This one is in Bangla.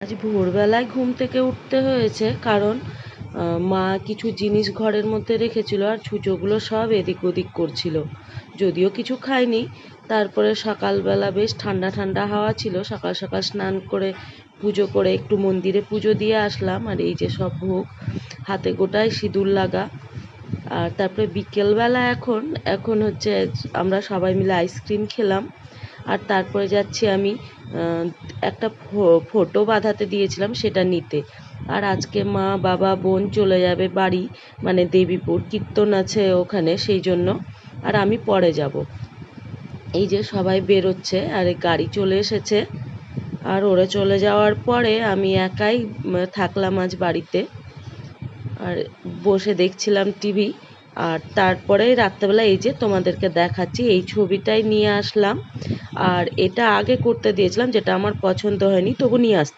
আজ ভোরবেলায় ঘুম থেকে উঠতে হয়েছে, কারণ মা কিছু জিনিস ঘরের মধ্যে রেখেছিল আর ছুঁচোগুলো সব এদিক ওদিক করছিল। যদিও কিছু খাইনি। তারপরে সকালবেলা বেশ ঠান্ডা ঠান্ডা হাওয়া ছিল, সকাল সকাল স্নান করে পুজো করে একটু মন্দিরে পুজো দিয়ে আসলাম। আর এই যে সব ভোগ, হাতে গোটায় সিঁদুর লাগা। আর তারপরে বিকেলবেলা এখন এখন হচ্ছে আমরা সবাই মিলে আইসক্রিম খেলাম। আর তারপরে যাচ্ছি আমি একটা ফটো বাঁধাতে দিয়েছিলাম সেটা নিতে। আর আজকে মা বাবা বোন চলে যাবে বাড়ি, মানে দেবীপুর কীর্তন আছে ওখানে, সেই জন্য। আর আমি পরে যাব। এই যে সবাই বেরোচ্ছে আর গাড়ি চলে এসেছে। আর ওরা চলে যাওয়ার পরে আমি একাই থাকলাম আজ বাড়িতে, আর বসে দেখছিলাম টিভি। আর তারপরে রাত্রেবেলা এই যে তোমাদেরকে দেখাচ্ছি, এই ছবিটাই নিয়ে আসলাম। আর এটা আগে করতে দিয়েছিলাম, যেটা আমার পছন্দ হয়নি, তবু নিয়ে আসতে